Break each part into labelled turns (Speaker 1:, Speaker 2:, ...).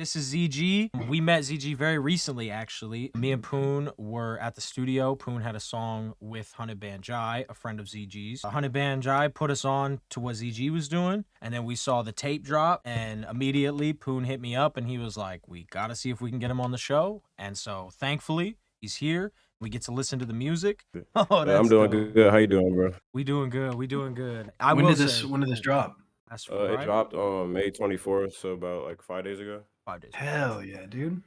Speaker 1: This is ZG. We met ZG very recently, actually. Me and Poon were at the studio. Poon had a song with Hunted Banjai, a friend of ZG's. Hunted Banjai put us on to what ZG was doing, and then we saw the tape drop, and immediately Poon hit me up, and he was like, we gotta see if we can get him on the show. And so, thankfully, he's here. We get to listen to the music. Oh,
Speaker 2: I'm
Speaker 1: that's
Speaker 2: doing
Speaker 1: dope.
Speaker 2: good. How you doing, bro?
Speaker 1: We doing good. We doing good.
Speaker 3: When did this drop?
Speaker 1: That's
Speaker 2: It
Speaker 1: right.
Speaker 2: dropped on May 24th, so about like 5 days ago.
Speaker 1: 5 days.
Speaker 3: Hell yeah, dude.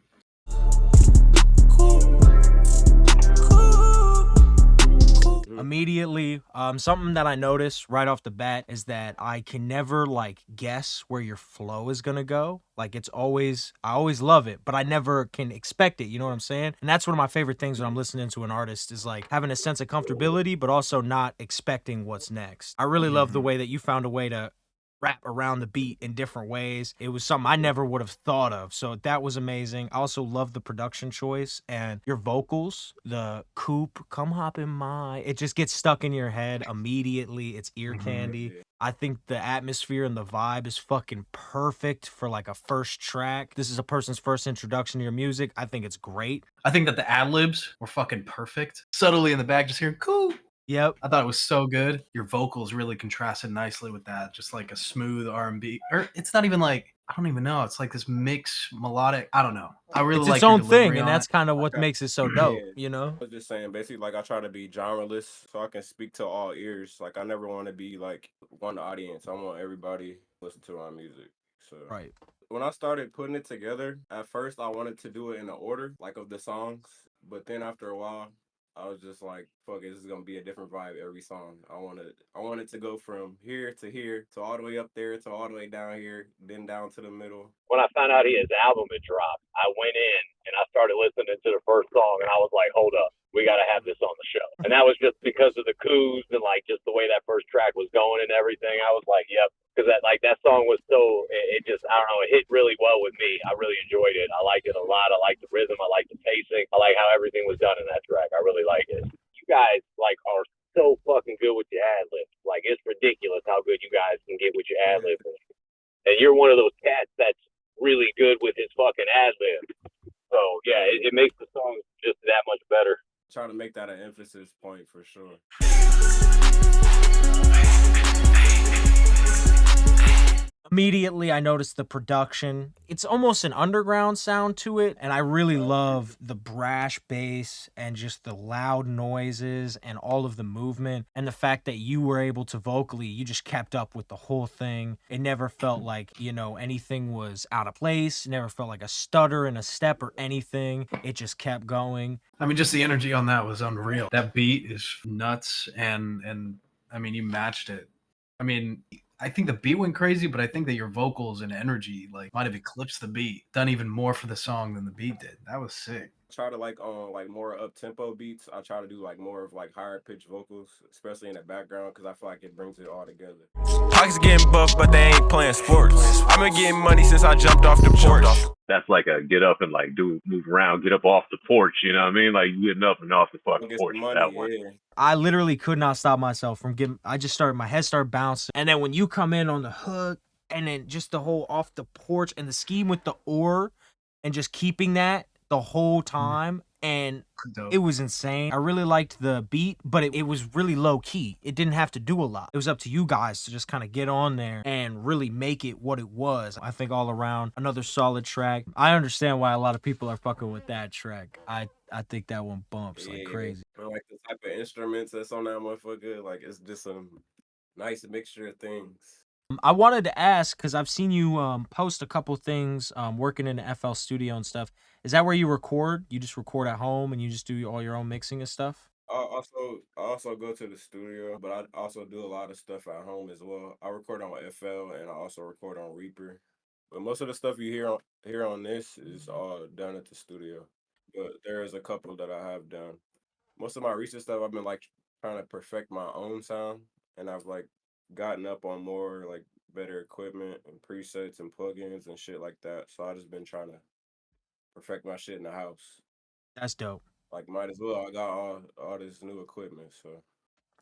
Speaker 1: Immediately, something that I noticed right off the bat is that I can never like guess where your flow is gonna go. Like I always love it, but I never can expect it. You know what I'm saying? And that's one of my favorite things when I'm listening to an artist is like having a sense of comfortability, but also not expecting what's next. I really love the way that you found a way to rap around the beat in different ways. It was something I never would have thought of. So that was amazing. I also love the production choice and your vocals, the coupe, come hop in my, it just gets stuck in your head immediately. It's ear candy. I think the atmosphere and the vibe is fucking perfect for like a first track. This is a person's first introduction to your music. I think it's great.
Speaker 3: I think that the ad-libs were fucking perfect. Subtly in the back, just hearing cool.
Speaker 1: Yep.
Speaker 3: I thought it was so good. Your vocals really contrasted nicely with that. Just like a smooth R&B. Or it's not even like, I don't even know. It's like this mix melodic. I don't know. I really
Speaker 1: It's
Speaker 3: like
Speaker 1: its
Speaker 3: your
Speaker 1: own
Speaker 3: delivery
Speaker 1: thing, and
Speaker 3: on
Speaker 1: that's
Speaker 3: it.
Speaker 1: kind of what makes it so dope,
Speaker 2: Yeah.
Speaker 1: you know?
Speaker 2: I was just saying, basically, like I try to be genreless so I can speak to all ears. Like I never want to be like one audience. I want everybody to listen to my music. So
Speaker 1: Right.
Speaker 2: when I started putting it together, at first I wanted to do it in the order, like of the songs. But then after a while, I was just like, fuck it, this is gonna be a different vibe every song. I wanted to go from here to all the way up there to all the way down here, then down to the middle.
Speaker 4: When I found out his album had dropped, I went in and I started listening to the first song, and I was like, hold up, we got to have this on the show. And that was just because of the coups and like just the way that first track was going and everything. I was like, yep, because that song was so, it just, I don't know, it hit really well with me. I really enjoyed it. I liked it a lot. I liked the rhythm. I liked the pacing. I like how everything was done in that track. I really like it. You guys like are so fucking good with your ad libs. Like it's ridiculous how good you guys can get with your ad libs. And you're one of those cats that's really good with his fucking ad libs. So yeah, it makes the song just that much better.
Speaker 2: Try to make that an emphasis point for sure.
Speaker 1: Immediately, I noticed the production. It's almost an underground sound to it, and I really love the brash bass and just the loud noises and all of the movement and the fact that you were able to vocally, you just kept up with the whole thing. It never felt like, anything was out of place. It never felt like a stutter in a step or anything. It just kept going.
Speaker 3: I mean, just the energy on that was unreal. That beat is nuts, and I mean, you matched it. I mean, I think the beat went crazy, but I think that your vocals and energy like might have eclipsed the beat, done even more for the song than the beat did. That was sick.
Speaker 2: Try to like on like more up tempo beats. I try to do like more of like higher pitched vocals, especially in the background, because I feel like it brings it all together.
Speaker 5: Pockets getting buffed, but they ain't playing sports. I've been getting money since I jumped off the porch.
Speaker 4: That's like a get up and like move around, get up off the porch. You know what I mean? Like you getting up and off the fucking
Speaker 2: Get
Speaker 4: porch.
Speaker 2: some money,
Speaker 4: That one.
Speaker 2: yeah.
Speaker 1: I literally could not stop myself from my head started bouncing. And then when you come in on the hook and then just the whole off the porch and the scheme with the oar and just keeping that the whole time. And it was insane. I really liked the beat, but it was really low key. It didn't have to do a lot. It was up to you guys to just kind of get on there and really make it what it was. I think all around, another solid track. I understand why a lot of people are fucking with that track. I think that one bumps like crazy.
Speaker 2: But like the type of instruments that's on that motherfucker, like it's just a nice mixture of things.
Speaker 1: I wanted to ask, because I've seen you post a couple things working in the FL studio and stuff. Is that where you record? You just record at home and you just do all your own mixing and stuff?
Speaker 2: I also go to the studio, but I also do a lot of stuff at home as well. I record on FL and I also record on Reaper. But most of the stuff you hear on this is all done at the studio. But there is a couple that I have done. Most of my recent stuff I've been like trying to perfect my own sound, and I've like gotten up on more like better equipment and presets and plugins and shit like that. So I just been trying to perfect my shit in the house.
Speaker 1: That's dope.
Speaker 2: Like might as well. I got all this new equipment, so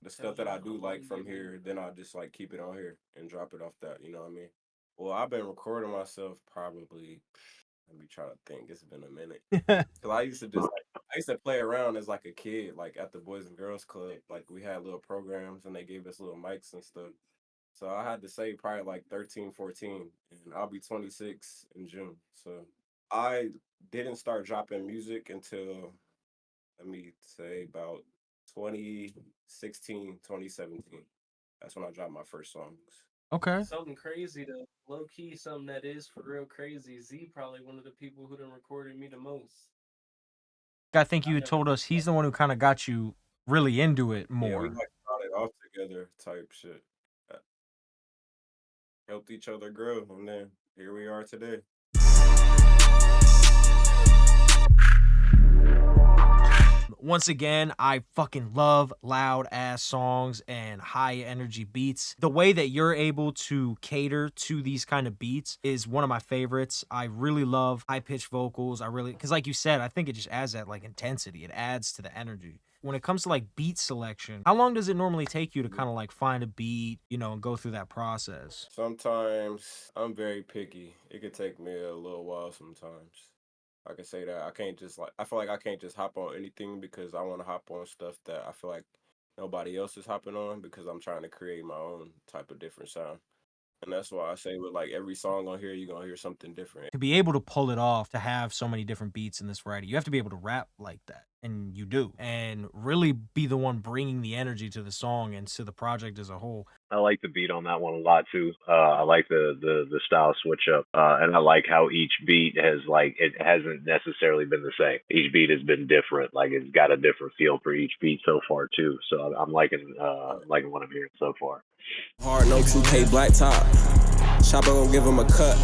Speaker 2: the stuff that I do like from here, then I just like keep it on here and drop it off that. You know what I mean? Well, I've been recording myself probably Let me try to think. It's been a minute. Cause I used to play around as like a kid, like at the Boys and Girls Club. Like we had little programs and they gave us little mics and stuff. So I had to say probably like 13, 14, and I'll be 26 in June. So I didn't start dropping music until, let me say, about 2016, 2017. That's when I dropped my first songs.
Speaker 1: Okay.
Speaker 6: Something crazy though, low key, something that is for real crazy. Z probably one of the people who done recorded me the most.
Speaker 1: I think you had told us he's the one who kind of got you really into it
Speaker 2: Yeah, we
Speaker 1: more.
Speaker 2: like started off together type shit. Uh, Helped each other grow, and then here we are today.
Speaker 1: Once again, I fucking love loud ass songs and high energy beats. The way that you're able to cater to these kind of beats is one of my favorites. I really love high pitched vocals. Cause like you said, I think it just adds that like intensity. It adds to the energy. When it comes to like beat selection, how long does it normally take you to kind of like find a beat, and go through that process?
Speaker 2: Sometimes I'm very picky. It could take me a little while sometimes. I can say that. I feel like I can't just hop on anything because I want to hop on stuff that I feel like nobody else is hopping on because I'm trying to create my own type of different sound. And that's why I say with like every song on here, you're going to hear something different.
Speaker 1: To be able to pull it off, to have so many different beats in this variety, you have to be able to rap like that. And you do. And really be the one bringing the energy to the song and to the project as a whole.
Speaker 4: I like the beat on that one a lot too. I like the style switch up, and I like how each beat it hasn't necessarily been the same. Each beat has been different. Like it's got a different feel for each beat so far too. So I'm liking what I'm hearing so far.
Speaker 5: Hard no 2K black top. Chopper gon' give him a cut,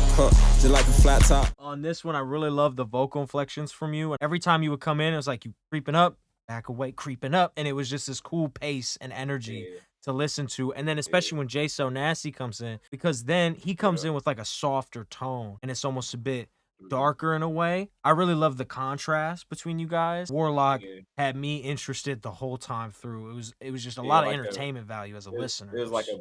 Speaker 5: just like a flat top.
Speaker 1: On this one, I really love the vocal inflections from you. And every time you would come in, it was like you creeping up, back away, creeping up. And it was just this cool pace and energy to listen to. And then especially when Jay So Nasty comes in, because then he comes in with like a softer tone and it's almost a bit darker in a way. I really love the contrast between you guys. Warlock had me interested the whole time through. It was just a lot of
Speaker 2: like
Speaker 1: entertainment value as a listener.
Speaker 2: It was like a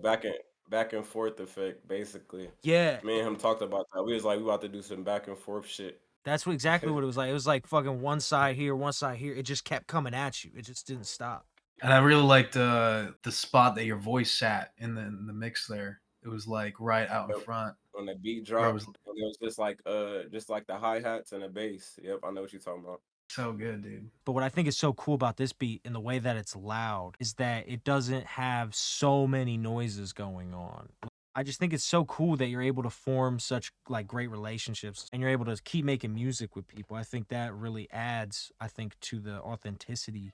Speaker 2: back and forth effect, basically.
Speaker 1: Yeah.
Speaker 2: Me and him talked about that. We about to do some back and forth shit.
Speaker 1: That's exactly what it was like. It was like fucking one side here, one side here. It just kept coming at you. It just didn't stop.
Speaker 3: And I really liked the spot that your voice sat in the mix there. It was like right out in front.
Speaker 2: When the beat dropped, it was just like the hi-hats and the bass. Yep, I know what you're talking about.
Speaker 3: So good, dude.
Speaker 1: But what I think is so cool about this beat and the way that it's loud is that it doesn't have so many noises going on. I just think it's so cool that you're able to form such like great relationships and you're able to keep making music with people. I think that really adds, to the authenticity.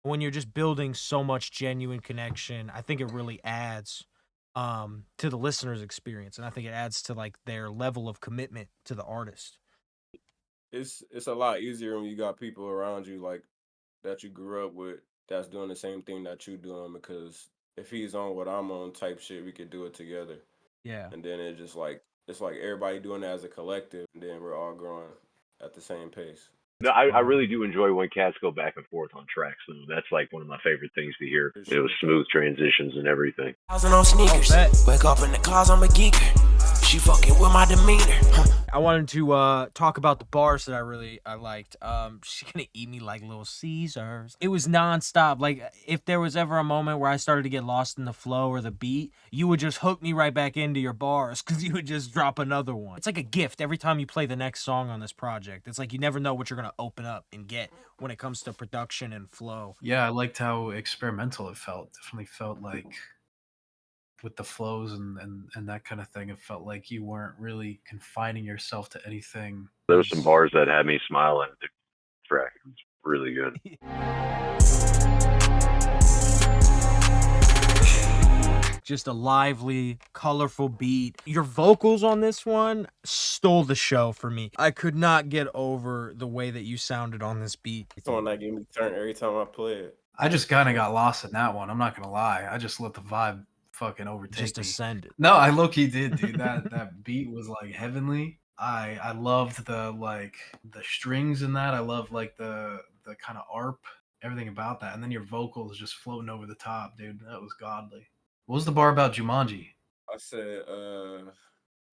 Speaker 1: When you're just building so much genuine connection, I think it really adds to the listener's experience. And I think it adds to like their level of commitment to the artist.
Speaker 2: It's a lot easier when you got people around you like that you grew up with that's doing the same thing that you doing, because if he's on what I'm on type shit, we could do it together.
Speaker 1: Yeah.
Speaker 2: And then it's like everybody doing it as a collective, and then we're all growing at the same pace.
Speaker 4: No, I really do enjoy when cats go back and forth on tracks, though. That's like one of my favorite things to hear. It was smooth transitions and everything.
Speaker 5: On sneakers. Wake up in the cars, I'm a geeker. She fucking with my demeanor.
Speaker 1: I wanted to talk about the bars that I liked. She's gonna eat me like Little Caesars. It was nonstop. Like if there was ever a moment where I started to get lost in the flow or the beat, you would just hook me right back into your bars because you would just drop another one. It's like a gift every time you play the next song on this project. It's like you never know what you're gonna open up and get when it comes to production and flow.
Speaker 3: Yeah, I liked how experimental it felt. Definitely felt like with the flows and that kind of thing, it felt like you weren't really confining yourself to anything.
Speaker 4: There was some bars that had me smiling at the track. It was really good.
Speaker 1: Just a lively, colorful beat. Your vocals on this one stole the show for me. I could not get over the way that you sounded on this beat.
Speaker 2: It's one that gave me turn every time I play it.
Speaker 3: I just kind of got lost in that one. I'm not gonna lie. I just let the vibe fucking overtake
Speaker 1: just
Speaker 3: me.
Speaker 1: ascended.
Speaker 3: No, I low-key did, dude. That beat was like heavenly. I loved the strings in that. I love like the kind of arp, everything about that. And then your vocals just floating over the top, dude. That was godly. What was the bar about Jumanji?
Speaker 2: I said,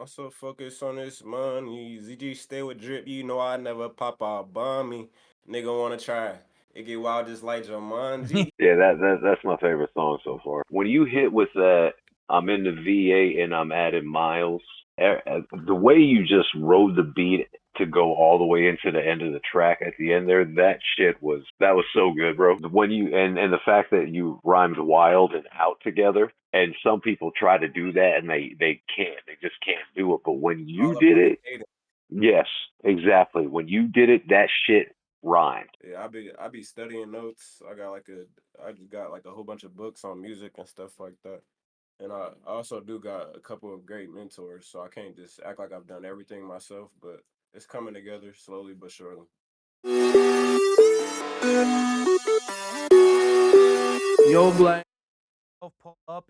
Speaker 2: Also focus on this money. ZG stay with drip, you know I never pop out bomb me. Nigga wanna try. It get wild just like Jumanji.
Speaker 7: Yeah, that's my favorite song so far. When you hit with that, I'm in the V8 and I'm adding miles. The way you just rode the beat to go all the way into the end of the track at the end there, that was so good, bro. When you and the fact that you rhymed wild and out together, and some people try to do that and they can't, they just can't do it. But when you
Speaker 2: All up
Speaker 7: did
Speaker 2: on the
Speaker 7: it,
Speaker 2: cadence.
Speaker 7: yes, exactly. When you did it, that shit rhymed.
Speaker 2: Yeah, I be studying notes. I just got like a whole bunch of books on music and stuff like that. And I also do got a couple of great mentors, so I can't just act like I've done everything myself, but it's coming together slowly but surely.
Speaker 3: Yo, Black.
Speaker 1: 12 pull up,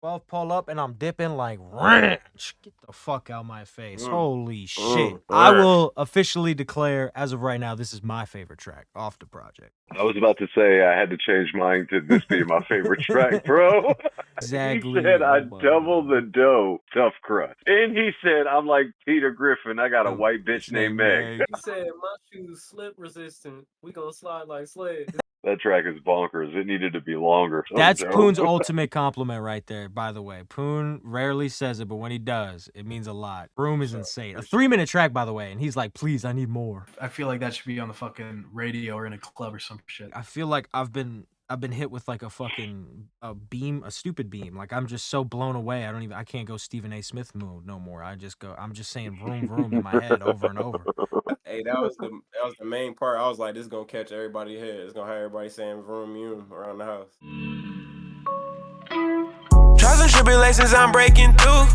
Speaker 1: 12 pull up, and I'm dipping like ranch. Get the fuck out my face. Holy shit. I will officially declare, as of right now, this is my favorite track off the project.
Speaker 7: I was about to say I had to change mine to this being my favorite track, bro.
Speaker 1: Exactly.
Speaker 7: He said I
Speaker 1: Oh my
Speaker 7: double
Speaker 1: God.
Speaker 7: the dough, tough crust. And he said I'm like Peter Griffin. I got a white bitch named Meg.
Speaker 6: He said, my shoes slip resistant. We gonna slide like sled.
Speaker 7: That track is bonkers. It needed to be longer. So
Speaker 1: That's
Speaker 7: dope.
Speaker 1: Poon's ultimate compliment right there, by the way. Poon rarely says it, but when he does, it means a lot. Broom is insane. A 3-minute track, by the way, and he's like, please, I need more.
Speaker 3: I feel like that should be on the fucking radio or in a club or some shit.
Speaker 1: I feel like I've been hit with like a fucking a stupid beam. Like I'm just so blown away. I can't go Stephen A. Smith mode no more. I'm just saying vroom vroom in my head over and over.
Speaker 2: Hey, that was the main part. I was like, this is gonna catch everybody's head. It's gonna have everybody saying vroom vroom around the house.
Speaker 5: Trials and tribulations I'm breaking through.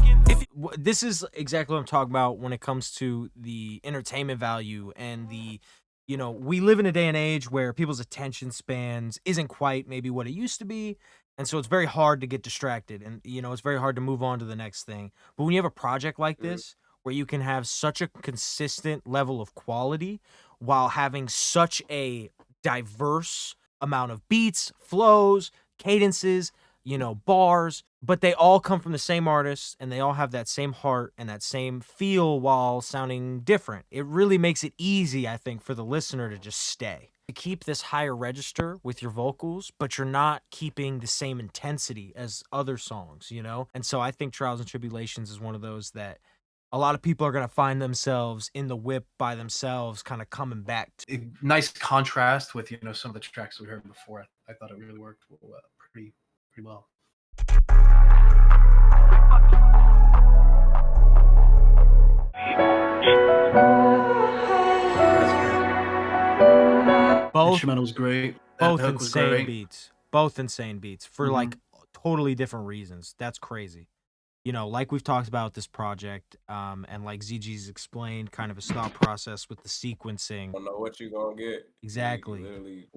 Speaker 1: This is exactly what I'm talking about when it comes to the entertainment value and the, we live in a day and age where people's attention spans isn't quite maybe what it used to be. And so it's very hard to get distracted and, it's very hard to move on to the next thing. But when you have a project like this, where you can have such a consistent level of quality while having such a diverse amount of beats, flows, cadences, bars, but they all come from the same artist and they all have that same heart and that same feel while sounding different. It really makes it easy, I think, for the listener to just stay. To keep this higher register with your vocals, but you're not keeping the same intensity as other songs, And so I think Trials and Tribulations is one of those that a lot of people are going to find themselves in the whip by themselves, kind of coming back to.
Speaker 3: Nice contrast with, some of the tracks we heard before. I thought it really worked pretty well.
Speaker 1: Both
Speaker 3: instrumental's great.
Speaker 1: Both insane beats. Both insane beats for like totally different reasons. That's crazy. Like we've talked about this project, and like ZG's explained kind of his thought process with the sequencing.
Speaker 2: Don't know what you're gonna get.
Speaker 1: Exactly.
Speaker 2: You literally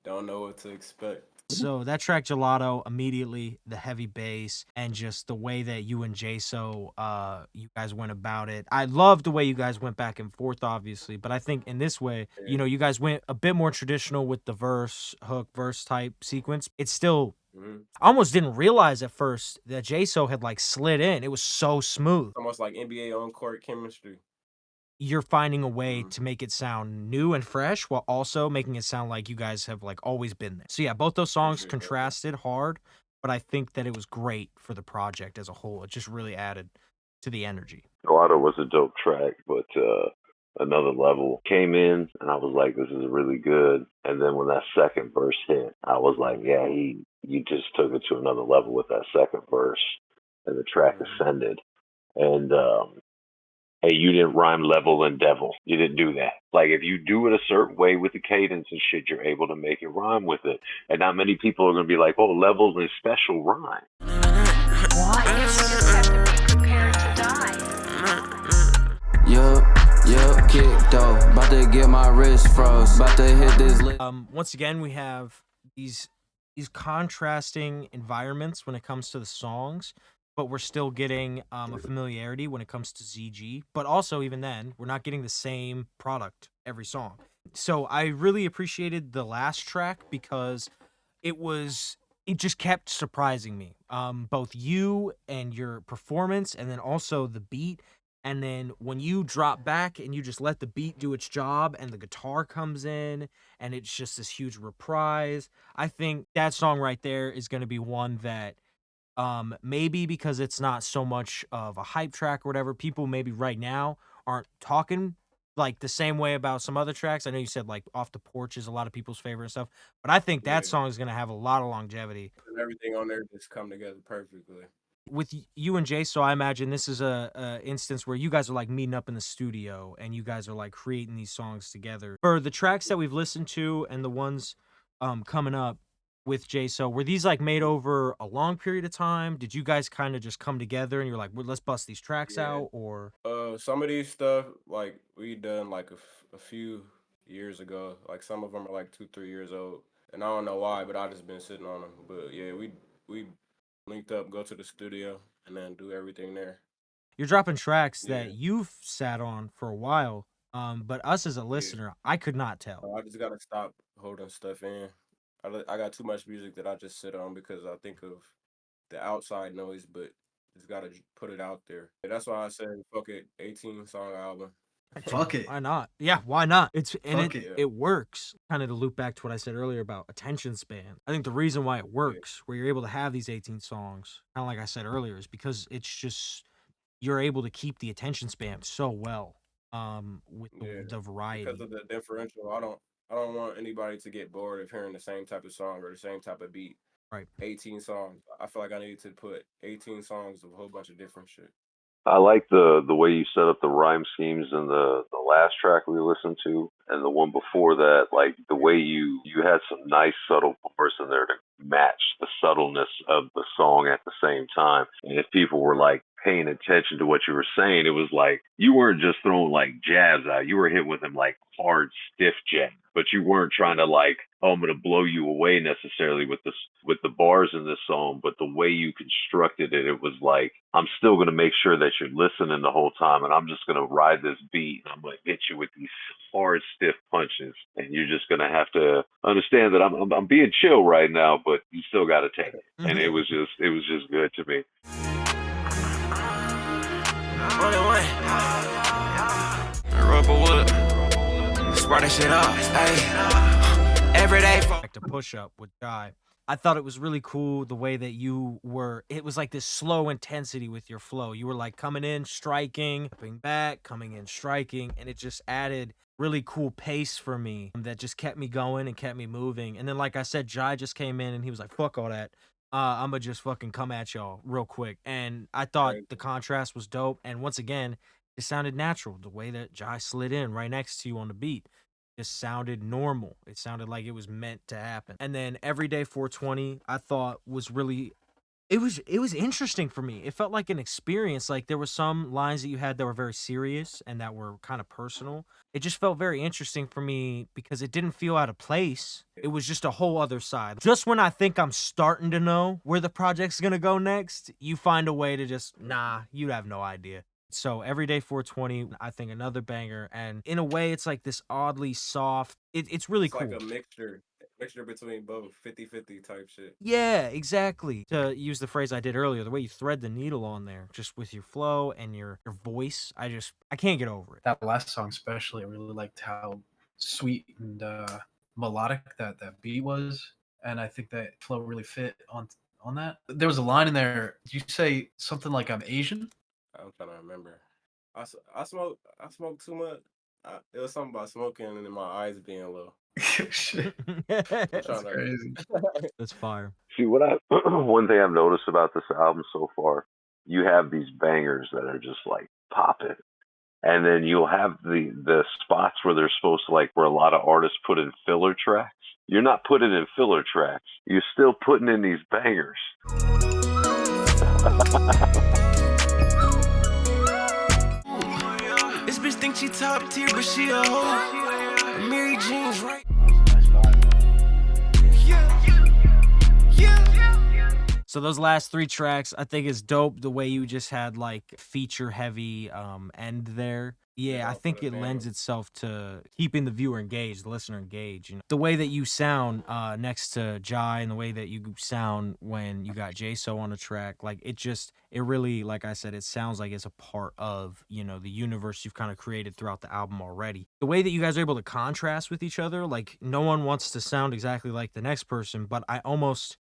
Speaker 2: don't know what to expect.
Speaker 1: So that track Gelato, immediately the heavy bass and just the way that you and Jaso, you guys went about it. I love the way you guys went back and forth, obviously, but I think in this way, you guys went a bit more traditional with the hook, verse type sequence. It's still, I almost didn't realize at first that Jaso had like slid in. It was so smooth.
Speaker 2: Almost like NBA on court chemistry.
Speaker 1: You're finding a way to make it sound new and fresh while also making it sound like you guys have like always been there. So yeah, both those songs contrasted hard, but I think that it was great for the project as a whole. It just really added to the energy.
Speaker 7: Gelato was a dope track, but Another Level came in and I was like, this is really good. And then when that second verse hit, I was like, yeah, you just took it to another level with that second verse, and the track ascended. And hey, you didn't rhyme level and devil. You didn't do that. Like, if you do it a certain way with the cadence and shit, you're able to make it rhyme with it. And not many people are going to be like, oh, level and special rhyme.
Speaker 8: What? Prepare to die.
Speaker 5: Yup, kick though. About to get my wrist froze. About to hit this
Speaker 1: Once again, we have these contrasting environments when it comes to the songs, but we're still getting a familiarity when it comes to ZG. But also, even then, we're not getting the same product every song. So I really appreciated the last track because it was it just kept surprising me. Both you and your performance, and then also the beat. And then when you drop back and you just let the beat do its job and the guitar comes in and it's just this huge reprise, I think that song right there is going to be one that maybe because it's not so much of a hype track or whatever, people maybe right now aren't talking like the same way about some other tracks. I know you said like Off the Porch is a lot of people's favorite and stuff, but I think that
Speaker 2: Yeah,
Speaker 1: song is gonna have a lot of longevity.
Speaker 2: and everything on there just come together perfectly.
Speaker 1: With you and Jay, so I imagine this is a instance where you guys are like meeting up in the studio and you guys are like creating these songs together. For the tracks that we've listened to and the ones coming up with Jay, so were these like made over a long period of time? Did you guys kind of just come together and you're like, well, let's bust these tracks
Speaker 2: Yeah.
Speaker 1: out? Or
Speaker 2: Some of these stuff like we done like a few years ago. Like some of them are like 2, 3 years old, and I don't know why, but I just been sitting on them. But yeah, we linked up, go to the studio, and then do everything there.
Speaker 1: you're dropping tracks
Speaker 2: Yeah,
Speaker 1: that you've sat on for a while, but us as a
Speaker 2: yeah.
Speaker 1: listener, I could not tell.
Speaker 2: I just gotta stop holding stuff in. I got too much music that I just sit on because I think of the outside noise, but just gotta put it out there. And that's why I said fuck it, 18-song album.
Speaker 3: Fuck it.
Speaker 1: Why not? Yeah, why not?
Speaker 3: Fuck it.
Speaker 1: It works. Kind of to loop back to what I said earlier about attention span. I think the reason why it works, where you're able to have these 18 songs, kind of like I said earlier, is because it's just you're able to keep the attention span so well. With
Speaker 2: Yeah,
Speaker 1: the
Speaker 2: because
Speaker 1: variety.
Speaker 2: of the differential, I don't want anybody to get bored of hearing the same type of song or the same type of beat.
Speaker 1: Right.
Speaker 2: 18 songs. I feel like I need to put 18 songs of a whole bunch of different shit.
Speaker 7: I like the way you set up the rhyme schemes in the last track we listened to, and the one before that. Like the way you had some nice subtle bars in there to match the subtleness of the song at the same time. And if people were like paying attention to what you were saying, it was like you weren't just throwing like jabs out. You were hit with them like hard, stiff jabs. But you weren't trying to like, oh, I'm gonna blow you away necessarily with this with the bars in this song. But the way you constructed it, it was like I'm still gonna make sure that you're listening the whole time, and I'm just gonna ride this beat, and I'm gonna hit you with these hard, stiff punches, and you're just gonna have to understand that I'm being chill right now, but you still got to take it. And it was just good to me.
Speaker 5: Only one. Rubber wood. Spread that shit up. Hey. Every day.
Speaker 1: Back to Push Up with Guy. I thought it was really cool the way that you were, it was like this slow intensity with your flow. You were like coming in, striking, coming back, coming in, striking, and it just added really cool pace for me that just kept me going and kept me moving. And then, like I said, Jai just came in and he was like, fuck all that. I'm gonna just fucking come at y'all real quick. And I thought the contrast was dope. And once again, it sounded natural. The way that Jai slid in right next to you on the beat just sounded normal. It sounded like it was meant to happen. And then Everyday 420, I thought was really it was interesting for me. It felt like an experience. Like there were some lines that you had that were very serious and that were kind of personal. It just felt very interesting for me because it didn't feel out of place. It was just a whole other side. Just when I think I'm starting to know where the project's gonna go next, you find a way to just, nah, you have no idea. So Everyday 420, I think another banger. And in a way, it's like this oddly soft. It's really
Speaker 2: It's
Speaker 1: cool.
Speaker 2: like a mixture between both, 50-50 type shit.
Speaker 1: Yeah, exactly. To use the phrase I did earlier, the way you thread the needle on there, just with your flow and your voice, I can't get over it.
Speaker 3: That last song especially, I really liked how sweet and melodic that beat was, and I think that flow really fit on that. There was a line in there. Did you say something like "I'm Asian"?
Speaker 2: I'm trying to remember. I smoke too much. It was something about smoking and then my eyes being low.
Speaker 3: Shit,
Speaker 1: That's
Speaker 2: Trying to-
Speaker 3: crazy.
Speaker 1: That's fire.
Speaker 7: See, one thing I've noticed about this album so far, you have these bangers that are just like popping, and then you'll have the spots where they're supposed to, like, where a lot of artists put in filler tracks. You're not putting in filler tracks. You're still putting in these bangers.
Speaker 5: This bitch think she top tier, but she a hoe. Mary Jean's right.
Speaker 1: So those last three tracks, I think is dope. The way you just had like feature heavy end there. Yeah, I
Speaker 2: off of
Speaker 1: think
Speaker 2: the
Speaker 1: it lends
Speaker 2: name.
Speaker 1: itself to keeping the viewer engaged, the listener engaged. You know, the way that you sound next to Jai and the way that you sound when you got J-So on the track, like it really, like I said, it sounds like it's a part of, you know, the universe you've kind of created throughout the album already. The way that you guys are able to contrast with each other, like no one wants to sound exactly like the next person, but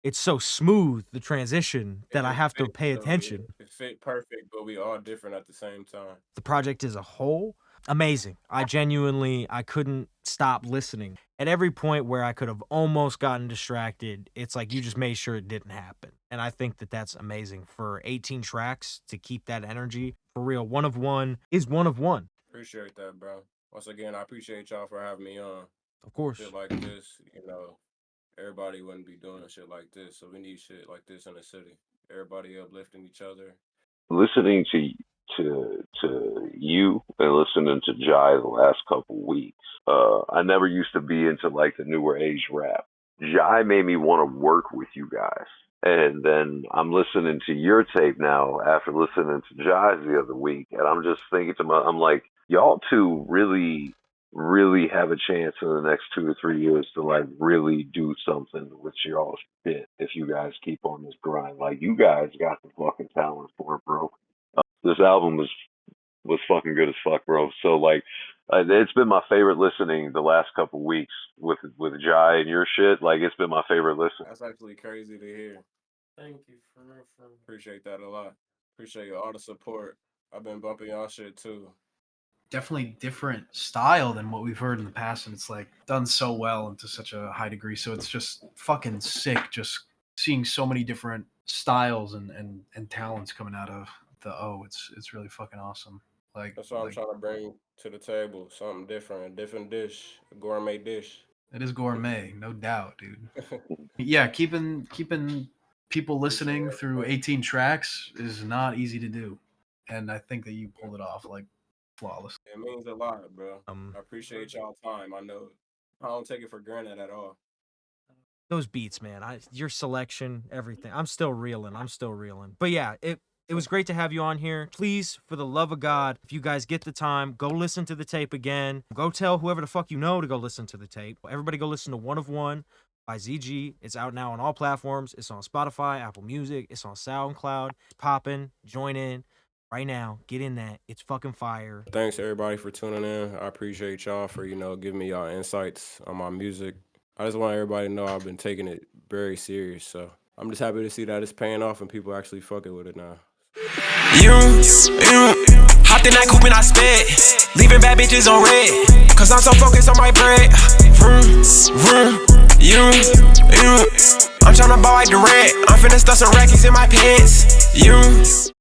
Speaker 1: it's so smooth, the transition, that I
Speaker 2: It
Speaker 1: have to
Speaker 2: fit
Speaker 1: pay
Speaker 2: though, yeah.
Speaker 1: attention.
Speaker 2: It fit perfect, but we all different at the same time.
Speaker 1: The project as a whole, amazing. I couldn't stop listening. At every point where I could have almost gotten distracted, it's like you just made sure it didn't happen. And I think that that's amazing for 18 tracks to keep that energy. For real, one of one is one of one.
Speaker 2: Appreciate that, bro. Once again, I appreciate y'all for having me on.
Speaker 1: Of course.
Speaker 2: Shit like this, you know, everybody wouldn't be doing shit like this. So we need shit like this in the city. Everybody uplifting each other.
Speaker 7: Listening to you and listening to Jai the last couple weeks, I never used to be into like the newer age rap. Jai made me want to work with you guys. And then I'm listening to your tape now after listening to Jai's the other week, and I'm just thinking to I'm like, y'all two really, really have a chance in the next 2 or 3 years to like really do something with y'all shit if you guys keep on this grind. Like you guys got the fucking talent for it, bro. This album was fucking good as fuck, bro. So like, it's been my favorite listening the last couple weeks with Jai and your shit. Like it's been my favorite listen.
Speaker 2: That's actually crazy to hear.
Speaker 6: Thank you for real.
Speaker 2: Appreciate that a lot. Appreciate all the support. I've been bumping y'all shit too.
Speaker 3: Definitely different style than what we've heard in the past, and it's like done so well and to such a high degree. So it's just fucking sick just seeing so many different styles and talents coming out of the it's really fucking awesome. Like
Speaker 2: That's what I'm trying to bring to the table. Something different, a different dish, a gourmet dish.
Speaker 3: It is gourmet, no doubt, dude. Yeah, keeping people listening through 18 tracks is not easy to do, and I think that you pulled it off like flawless.
Speaker 2: It means a lot, bro. I appreciate y'all time. I don't take it for granted at all.
Speaker 1: Those beats, man. Your selection, everything. I'm still reeling. But yeah, it was great to have you on here. Please, for the love of God, if you guys get the time, go listen to the tape again. Go tell whoever the fuck you know to go listen to the tape. Everybody go listen to One of One by ZG. It's out now on all platforms. It's on Spotify, Apple Music. It's on SoundCloud. It's popping. Join in right now. Get in that. It's fucking fire.
Speaker 2: Thanks everybody for tuning in. I appreciate y'all for, giving me y'all insights on my music. I just want everybody to know I've been taking it very serious. So I'm just happy to see that it's paying off and people actually fucking with it now.
Speaker 5: You hopped in that coupe and I sped, leaving bad bitches on red, cause I'm so focused on my bread. Vroom, vroom, I'm tryna ball like the red. I'm finna stuff some rackies in my pants. You